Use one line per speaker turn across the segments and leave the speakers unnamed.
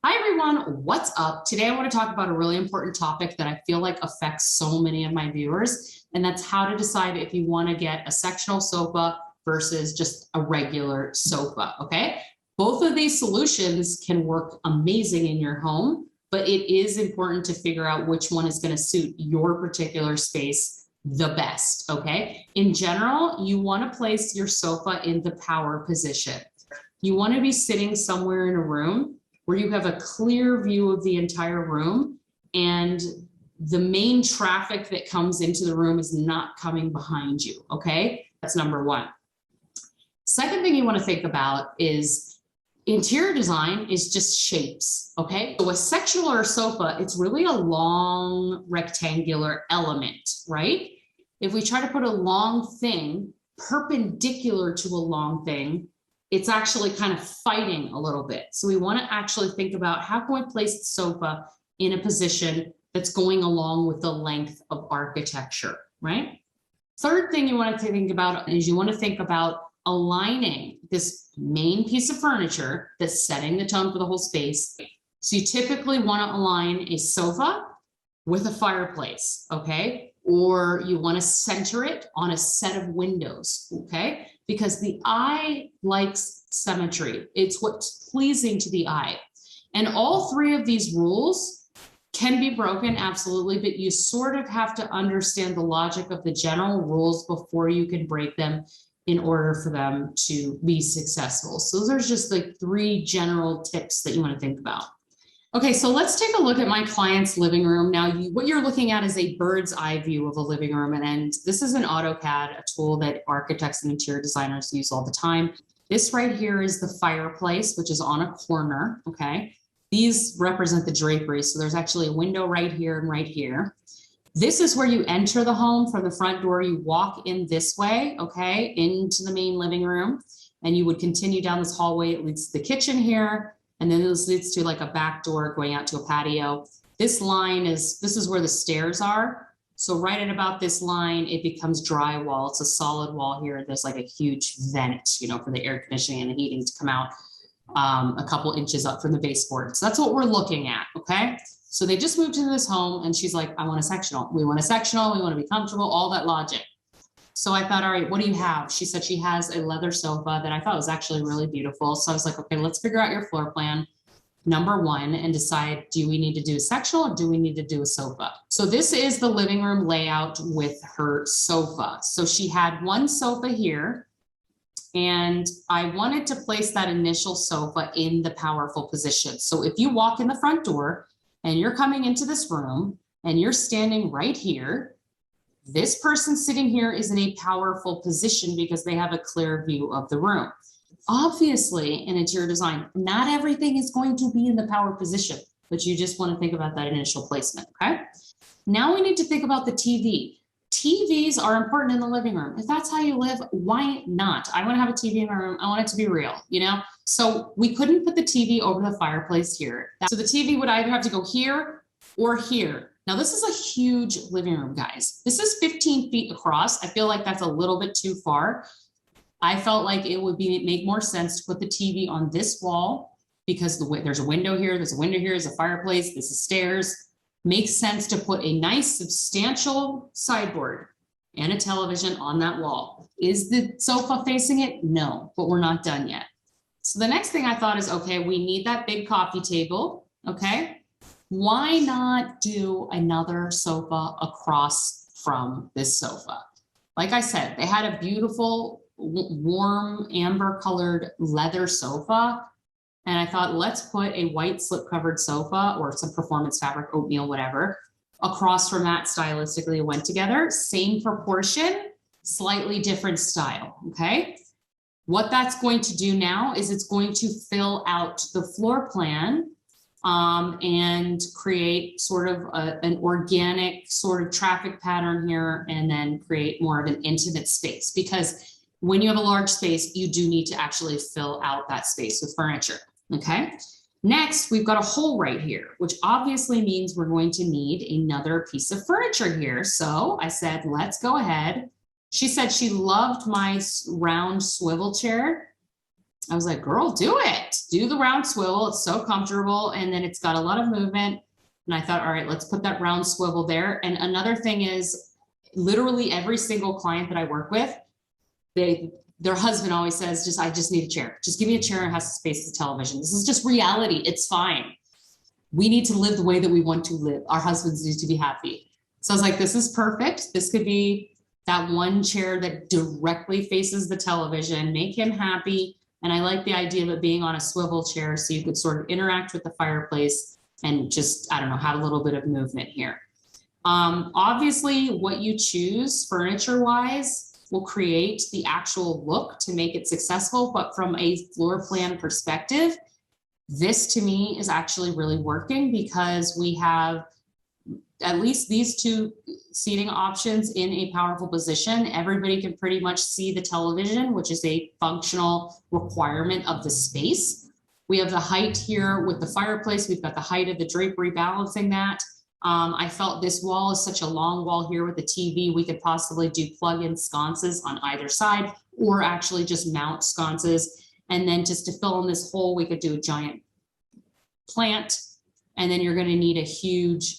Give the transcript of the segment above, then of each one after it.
Hi everyone, what's up? Today I want to talk about a really important topic that I feel like affects so many of my viewers, and that's how to decide if you want to get a sectional sofa versus just a regular sofa, okay? Both of these solutions can work amazing in your home, but it is important to figure out which one is going to suit your particular space the best, okay? In general, you want to place your sofa in the power position. You want to be sitting somewhere in a room where you have a clear view of the entire room and the main traffic that comes into the room is not coming behind you, okay? That's number one. Second thing you want to think about is interior design is just shapes, okay? So a sectional or a sofa, it's really a long rectangular element, right? If we try to put a long thing perpendicular to a long thing, it's actually kind of fighting a little bit. So we want to actually think about how can we place the sofa in a position that's going along with the length of architecture, right? Third thing you want to think about is you want to think about aligning this main piece of furniture that's setting the tone for the whole space. So you typically want to align a sofa with a fireplace, okay? Or you want to center it on a set of windows, okay? Because the eye likes symmetry. It's what's pleasing to the eye. And all three of these rules can be broken, absolutely, but you sort of have to understand the logic of the general rules before you can break them in order for them to be successful. So there's just like three general tips that you want to think about. Okay, so let's take a look at my client's living room. Now, what you're looking at is a bird's eye view of a living room, and this is an AutoCAD, a tool that architects and interior designers use all the time. This right here is the fireplace, which is on a corner, okay? These represent the drapery, so there's actually a window right here and right here. This is where you enter the home from the front door. You walk in this way, okay, into the main living room, and you would continue down this hallway. It leads to the kitchen here. And then this leads to like a back door going out to a patio. This is where the stairs are. So right at about this line, it becomes drywall. It's a solid wall here. There's like a huge vent, for the air conditioning and the heating to come out a couple inches up from the baseboard. So that's what we're looking at, okay? So they just moved into this home and she's like, I want a sectional. We want a sectional. We want to be comfortable, all that logic. So I thought, all right, what do you have? She said she has a leather sofa that I thought was actually really beautiful. So I was like, okay, let's figure out your floor plan, number one, and decide, do we need to do a sectional or do we need to do a sofa? So this is the living room layout with her sofa. So she had one sofa here, and I wanted to place that initial sofa in the powerful position. So if you walk in the front door and you're coming into this room and you're standing right here, this person sitting here is in a powerful position because they have a clear view of the room. Obviously, in interior design, not everything is going to be in the power position, but you just want to think about that initial placement, okay? Now we need to think about the TV. TVs are important in the living room. If that's how you live, why not? I want to have a TV in my room. I want it to be real, So we couldn't put the TV over the fireplace here. So the TV would either have to go here or here. Now, this is a huge living room, guys. This is 15 feet across. I feel like that's a little bit too far. I felt like it would make more sense to put the TV on this wall because there's a window here, there's a fireplace, this is stairs. Makes sense to put a nice, substantial sideboard and a television on that wall. Is the sofa facing it? No, but we're not done yet. So the next thing I thought is, okay, we need that big coffee table, okay? Why not do another sofa across from this sofa? Like I said, they had a beautiful, warm, amber colored leather sofa. And I thought, let's put a white slip covered sofa or some performance fabric, oatmeal, whatever, across from that. Stylistically it went together. Same proportion, slightly different style, okay? What that's going to do now is it's going to fill out the floor plan and create sort of an organic sort of traffic pattern here, and then create more of an intimate space. Because when you have a large space, you do need to actually fill out that space with furniture, okay? Next, we've got a hole right here, which obviously means we're going to need another piece of furniture here. So I said, let's go ahead. She said she loved my round swivel chair. I was like, girl, do it. Do the round swivel. It's so comfortable. And then it's got a lot of movement. And I thought, all right, let's put that round swivel there. And another thing is literally every single client that I work with, their husband always says, I just need a chair. Just give me a chair and it has to space the television. This is just reality. It's fine. We need to live the way that we want to live. Our husbands need to be happy. So I was like, this is perfect. This could be that one chair that directly faces the television, make him happy. And I like the idea of it being on a swivel chair so you could sort of interact with the fireplace and just, I don't know, have a little bit of movement here. Obviously, what you choose furniture-wise will create the actual look to make it successful, but from a floor plan perspective, this to me is actually really working because we have at least these two seating options in a powerful position. Everybody can pretty much see the television, which is a functional requirement of the space. We have the height here with the fireplace. We've got the height of the drapery balancing that. I felt this wall is such a long wall here with the TV. We could possibly do plug-in sconces on either side or actually just mount sconces. And then just to fill in this hole, we could do a giant plant. And then you're going to need a huge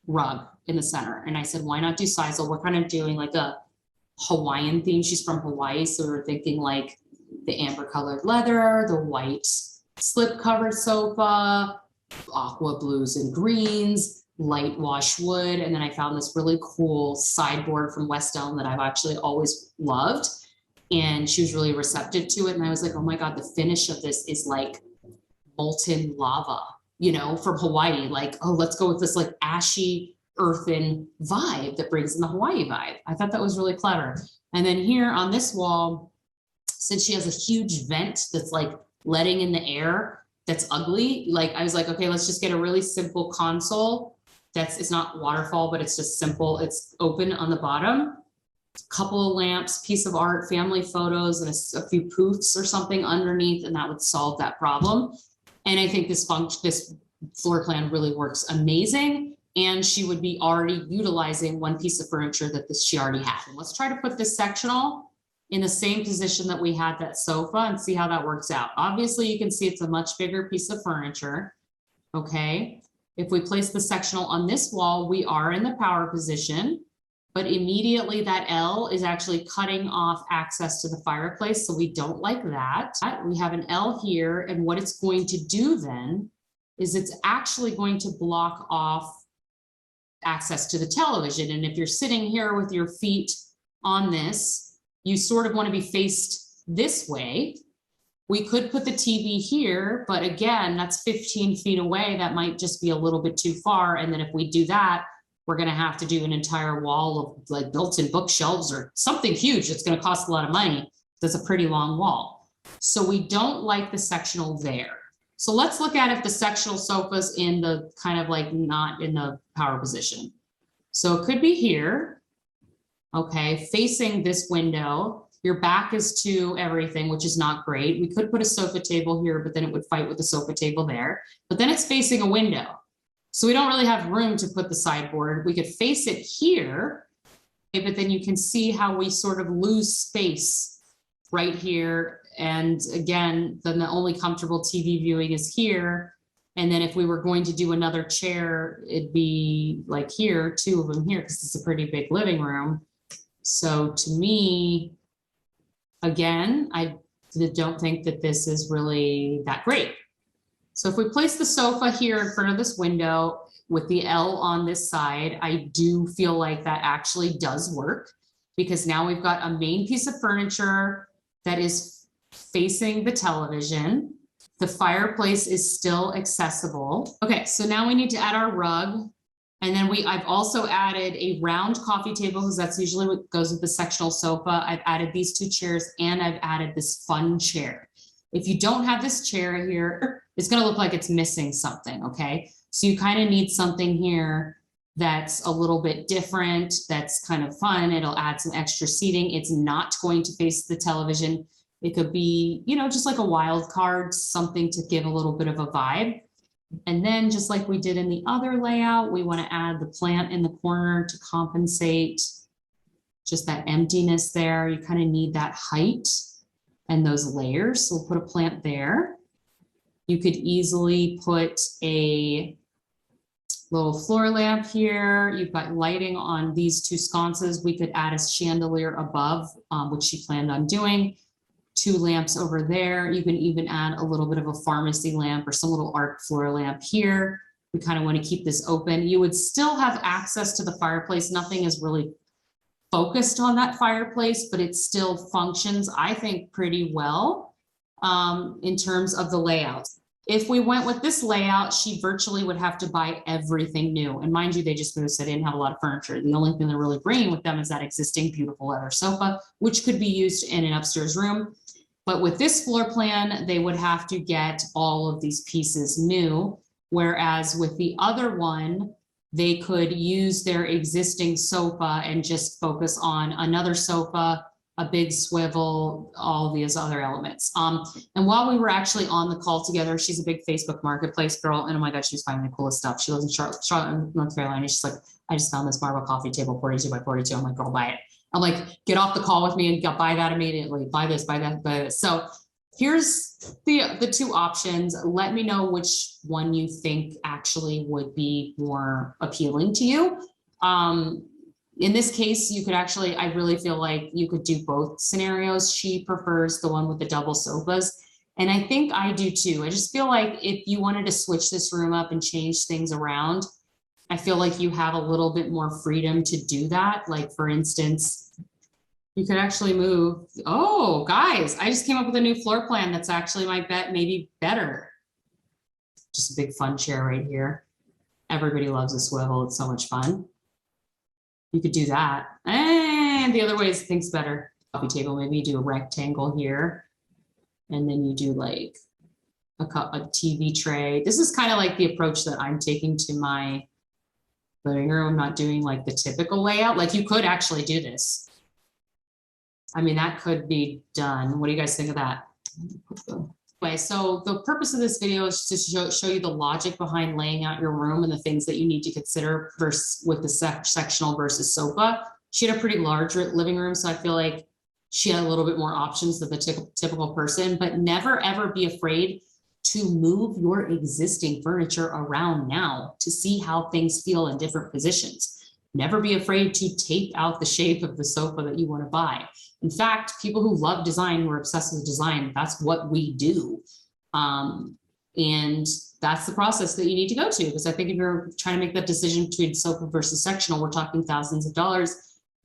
rug in the center. And I said, why not do sisal? We're kind of doing like a Hawaiian theme. She's from Hawaii. So we're thinking like the amber colored leather, the white slip covered sofa, aqua blues and greens, light wash wood. And then I found this really cool sideboard from West Elm that I've actually always loved. And she was really receptive to it. And I was like, oh my God, the finish of this is like molten lava, you know, from Hawaii. Like, oh, let's go with this like ashy earthen vibe that brings in the Hawaii vibe. I thought that was really clever. And then here on this wall, since she has a huge vent that's like letting in the air, that's ugly. Like I was like, okay, let's just get a really simple console. It's not waterfall, but it's just simple. It's open on the bottom. Couple of lamps, piece of art, family photos, and a few poofs or something underneath, and that would solve that problem. And I think this floor plan really works amazing. And she would be already utilizing one piece of furniture that she already had. And let's try to put this sectional in the same position that we had that sofa and see how that works out. Obviously, you can see it's a much bigger piece of furniture. Okay. If we place the sectional on this wall, we are in the power position, but immediately that L is actually cutting off access to the fireplace. So we don't like that. We have an L here, and what it's going to do then is it's actually going to block off access to the television. And if you're sitting here with your feet on this, you sort of want to be faced this way. We could put the TV here, but again, that's 15 feet away. That might just be a little bit too far. And then if we do that, we're going to have to do an entire wall of like built-in bookshelves or something huge. It's going to cost a lot of money. That's a pretty long wall. So we don't like the sectional there. So let's look at if the sectional sofa's in the kind of like not in the power position. So it could be here, okay, facing this window. Your back is to everything, which is not great. We could put a sofa table here, but then it would fight with the sofa table there. But then it's facing a window. So we don't really have room to put the sideboard. We could face it here, okay, but then you can see how we sort of lose space right here. And again, then the only comfortable TV viewing is here. And then if we were going to do another chair, it'd be like here, two of them here, because it's a pretty big living room. So to me, again, I don't think that this is really that great. So if we place the sofa here in front of this window with the L on this side, I do feel like that actually does work, because now we've got a main piece of furniture that is facing the television. The fireplace is still accessible. Okay, so now we need to add our rug. And then I've also added a round coffee table, because that's usually what goes with the sectional sofa. I've added these two chairs, and I've added this fun chair. If you don't have this chair here, it's going to look like it's missing something, okay? So you kind of need something here that's a little bit different, that's kind of fun. It'll add some extra seating. It's not going to face the television. It could be, you know, just like a wild card, something to give a little bit of a vibe. And then just like we did in the other layout, we want to add the plant in the corner to compensate just that emptiness there. You kind of need that height. and those layers. So we'll put a plant there. You could easily put a little floor lamp here. You've got lighting on these two sconces. We could add a chandelier above, which she planned on doing. 2 lamps over there. You can even add a little bit of a pharmacy lamp or some little art floor lamp here. We kind of want to keep this open. You would still have access to the fireplace. Nothing is really focused on that fireplace, but it still functions, I think, pretty well in terms of the layout. If we went with this layout, she virtually would have to buy everything new. And mind you, they just moved, so they didn't have a lot of furniture. The only thing they're really bringing with them is that existing beautiful leather sofa, which could be used in an upstairs room. But with this floor plan, they would have to get all of these pieces new. Whereas with the other one, they could use their existing sofa and just focus on another sofa, a big swivel, all these other elements. And while we were actually on the call together, she's a big Facebook Marketplace girl. And oh my God, she's finding the coolest stuff. She lives in Charlotte, North Carolina. She's like, I just found this marble coffee table, 42 by 42. I'm like, girl, buy it. I'm like, get off the call with me and buy that immediately. Buy this, buy that, buy this. So here's the 2 options. Let me know which one you think actually would be more appealing to you. In this case, you could actually, I really feel like you could do both scenarios. She prefers the one with the double sofas. And I think I do too. I just feel like if you wanted to switch this room up and change things around, I feel like you have a little bit more freedom to do that. Like for instance, you could actually move. Oh, guys, I just came up with a new floor plan that's actually my bet, maybe better. Just a big fun chair right here. Everybody loves a swivel. It's so much fun. You could do that. And the other way is things better. Coffee table, maybe you do a rectangle here. And then you do like a TV tray. This is kind of like the approach that I'm taking to my living room. I'm not doing like the typical layout. Like you could actually do this. I mean, that could be done. What do you guys think of that? Anyway, so the purpose of this video is to show you the logic behind laying out your room and the things that you need to consider versus with the sectional versus sofa. She had a pretty large living room, so I feel like she had a little bit more options than the typical person, but never ever be afraid to move your existing furniture around now to see how things feel in different positions. Never be afraid to take out the shape of the sofa that you want to buy. In fact, people who love design, who are obsessed with design, that's what we do. And that's the process that you need to go to, because I think if you're trying to make that decision between sofa versus sectional, we're talking thousands of dollars.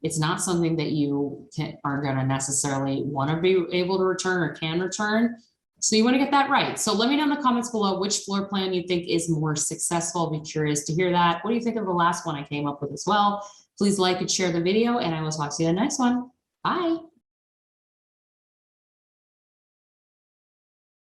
It's not something that you are going to necessarily want to be able to return or can return. So you want to get that right. So let me know in the comments below which floor plan you think is more successful. I'll be curious to hear that. What do you think of the last one I came up with as well? Please like and share the video, and I will talk to you in the next one. Bye.